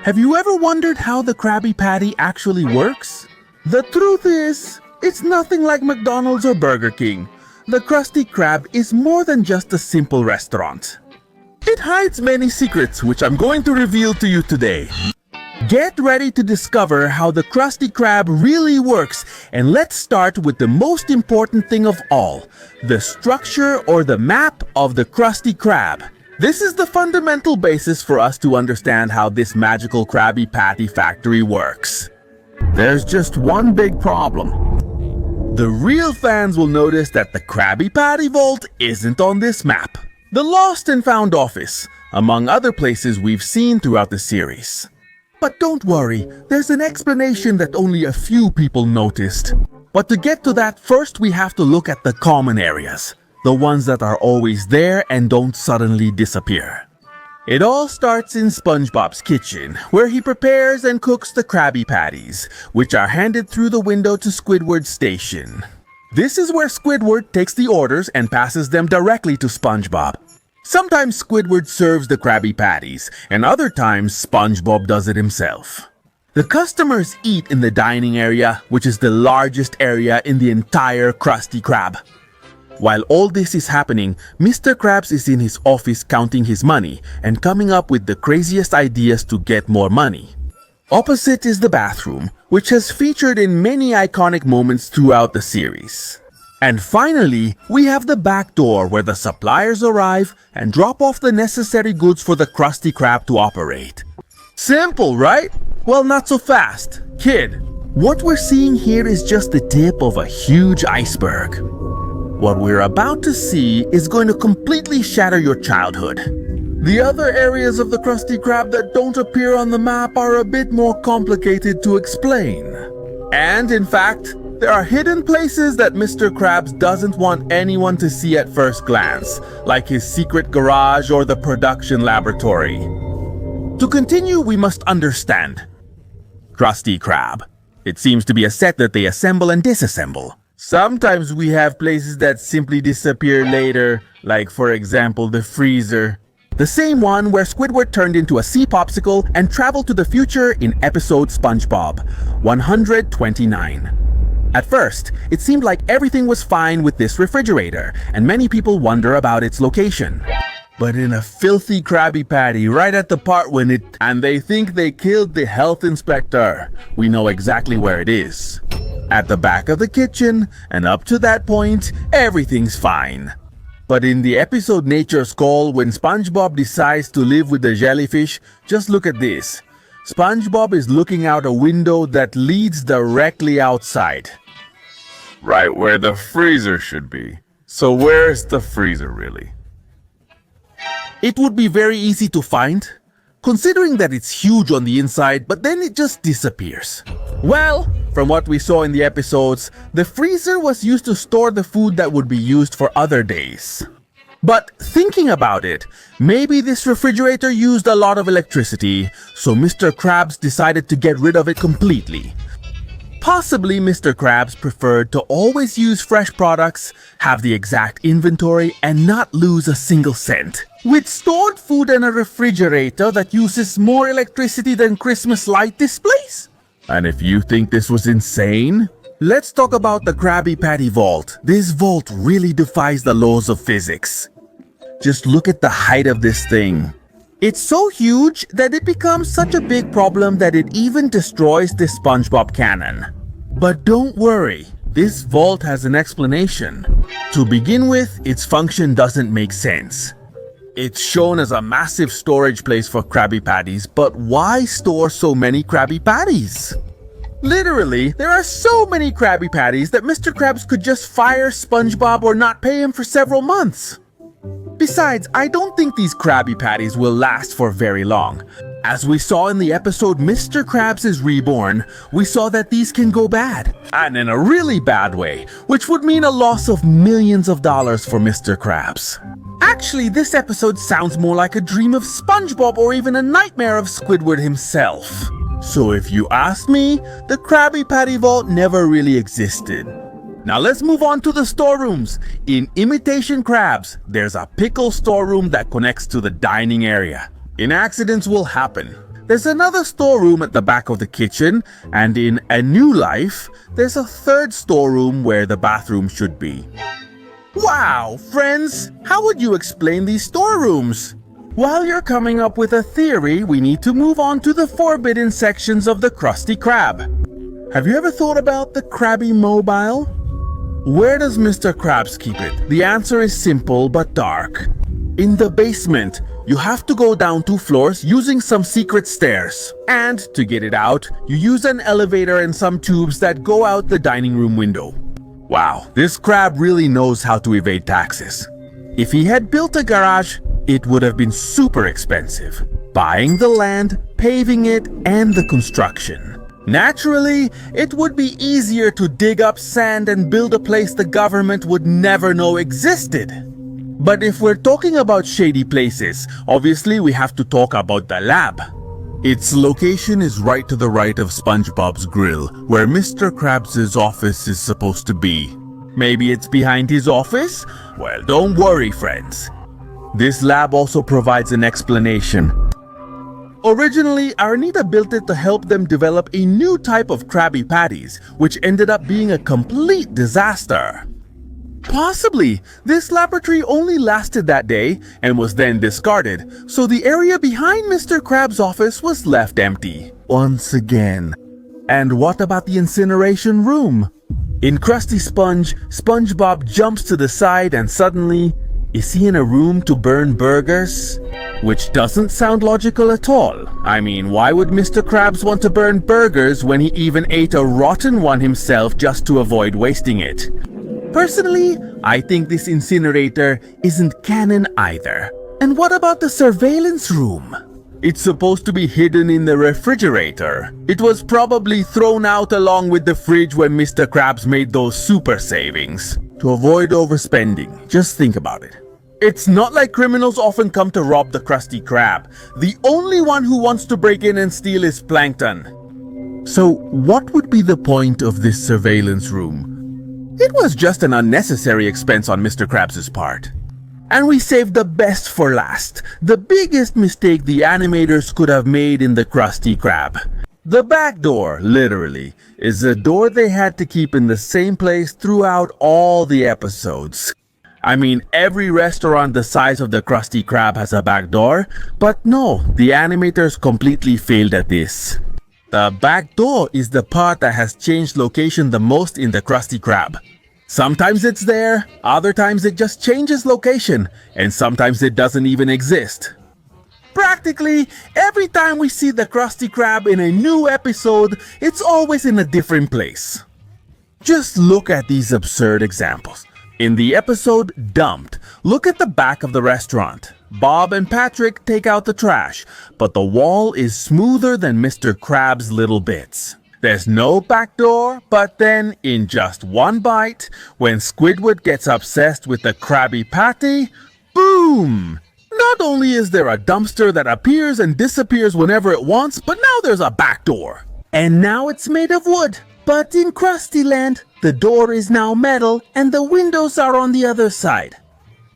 Have you ever wondered how the Krabby Patty actually works? The truth is, it's nothing like McDonald's or Burger King. The Krusty Krab is more than just a simple restaurant. It hides many secrets, which I'm going to reveal to you today. Get ready to discover how the Krusty Krab really works, and let's start with the most important thing of all, the structure or the map of the Krusty Krab. This is the fundamental basis for us to understand how this magical Krabby Patty factory works. There's just one big problem. The real fans will notice that the Krabby Patty vault isn't on this map. The Lost and Found office, among other places we've seen throughout the series. But don't worry, there's an explanation that only a few people noticed. But to get to that, first we have to look at the common areas, the ones that are always there and don't suddenly disappear. It all starts in SpongeBob's kitchen, where he prepares and cooks the Krabby Patties, which are handed through the window to Squidward's station. This is where Squidward takes the orders and passes them directly to SpongeBob. Sometimes Squidward serves the Krabby Patties, and other times SpongeBob does it himself. The customers eat in the dining area, which is the largest area in the entire Krusty Krab. While all this is happening, Mr. Krabs is in his office counting his money and coming up with the craziest ideas to get more money. Opposite is the bathroom, which has featured in many iconic moments throughout the series. And finally, we have the back door where the suppliers arrive and drop off the necessary goods for the Krusty Krab to operate. Simple, right? Well, not so fast. Kid, what we're seeing here is just the tip of a huge iceberg. What we're about to see is going to completely shatter your childhood. The other areas of the Krusty Krab that don't appear on the map are a bit more complicated to explain. And in fact, there are hidden places that Mr. Krabs doesn't want anyone to see at first glance, like his secret garage or the production laboratory. To continue, we must understand. Krusty Krab. It seems to be a set that they assemble and disassemble. Sometimes we have places that simply disappear later, like for example the freezer. The same one where Squidward turned into a sea popsicle and traveled to the future in episode SpongeBob 129. At first, it seemed like everything was fine with this refrigerator, and many people wonder about its location. But in a filthy Krabby Patty right at the part when they think they killed the health inspector, we know exactly where it is. At the back of the kitchen, and up to that point, everything's fine. But in the episode Nature's Call, when SpongeBob decides to live with the jellyfish, just look at this. SpongeBob is looking out a window that leads directly outside. Right where the freezer should be. So where's the freezer really? It would be very easy to find, considering that it's huge on the inside, but then it just disappears. Well, from what we saw in the episodes, the freezer was used to store the food that would be used for other days. But thinking about it, maybe this refrigerator used a lot of electricity, so Mr. Krabs decided to get rid of it completely. Possibly Mr. Krabs preferred to always use fresh products, have the exact inventory, and not lose a single cent. With stored food and a refrigerator that uses more electricity than Christmas light displays? And if you think this was insane, let's talk about the Krabby Patty vault. This vault really defies the laws of physics. Just look at the height of this thing. It's so huge that it becomes such a big problem that it even destroys the SpongeBob canon. But don't worry, this vault has an explanation. To begin with, its function doesn't make sense. It's shown as a massive storage place for Krabby Patties, but why store so many Krabby Patties? Literally, there are so many Krabby Patties that Mr. Krabs could just fire SpongeBob or not pay him for several months. Besides, I don't think these Krabby Patties will last for very long. As we saw in the episode Mr. Krabs is Reborn, we saw that these can go bad, and in a really bad way, which would mean a loss of millions of dollars for Mr. Krabs. Actually, this episode sounds more like a dream of SpongeBob or even a nightmare of Squidward himself. So if you ask me, the Krabby Patty Vault never really existed. Now let's move on to the storerooms. In Imitation Krabs, there's a pickle storeroom that connects to the dining area. And accidents will happen. There's another storeroom at the back of the kitchen, and in A New Life, there's a third storeroom where the bathroom should be. Wow, friends, how would you explain these storerooms? While you're coming up with a theory, we need to move on to the forbidden sections of the Krusty Krab. Have you ever thought about the Krabby Mobile? Where does Mr. Krabs keep it? The answer is simple but dark. In the basement. You have to go down 2 floors using some secret stairs. And to get it out, you use an elevator and some tubes that go out the dining room window. Wow, this crab really knows how to evade taxes. If he had built a garage, it would have been super expensive. Buying the land, paving it, and the construction. Naturally, it would be easier to dig up sand and build a place the government would never know existed. But if we're talking about shady places, obviously we have to talk about the lab. Its location is right to the right of SpongeBob's grill, where Mr. Krabs' office is supposed to be. Maybe it's behind his office? Well, don't worry, friends. This lab also provides an explanation. Originally, Arnita built it to help them develop a new type of Krabby Patties, which ended up being a complete disaster. Possibly, this laboratory only lasted that day and was then discarded, so the area behind Mr. Krabs' office was left empty. Once again. And what about the incineration room? In Krusty Sponge, SpongeBob jumps to the side and suddenly, is he in a room to burn burgers? Which doesn't sound logical at all. I mean, why would Mr. Krabs want to burn burgers when he even ate a rotten one himself just to avoid wasting it? Personally, I think this incinerator isn't canon either. And what about the surveillance room? It's supposed to be hidden in the refrigerator. It was probably thrown out along with the fridge when Mr. Krabs made those super savings. To avoid overspending, just think about it. It's not like criminals often come to rob the Krusty Krab. The only one who wants to break in and steal is Plankton. So, what would be the point of this surveillance room? It was just an unnecessary expense on Mr. Krabs' part. And we saved the best for last. The biggest mistake the animators could have made in the Krusty Krab. The back door, literally, is a door they had to keep in the same place throughout all the episodes. I mean, every restaurant the size of the Krusty Krab has a back door, but no, the animators completely failed at this. The back door is the part that has changed location the most in the Krusty Krab. Sometimes it's there, other times it just changes location, and sometimes it doesn't even exist. Practically, every time we see the Krusty Krab in a new episode, it's always in a different place. Just look at these absurd examples. In the episode Dumped, look at the back of the restaurant. Bob and Patrick take out the trash, but the wall is smoother than Mr. Krabs' little bits. There's no back door, but then, in just one bite, when Squidward gets obsessed with the Krabby Patty, boom! Not only is there a dumpster that appears and disappears whenever it wants, but now there's a back door. And now it's made of wood. But in Krusty Land, the door is now metal and the windows are on the other side.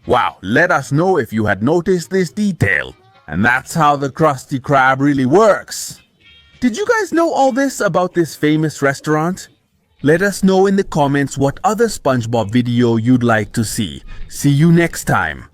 Wow, let us know if you had noticed this detail. And that's how the Krusty Krab really works. Did you guys know all this about this famous restaurant? Let us know in the comments what other SpongeBob video you'd like to see. See you next time.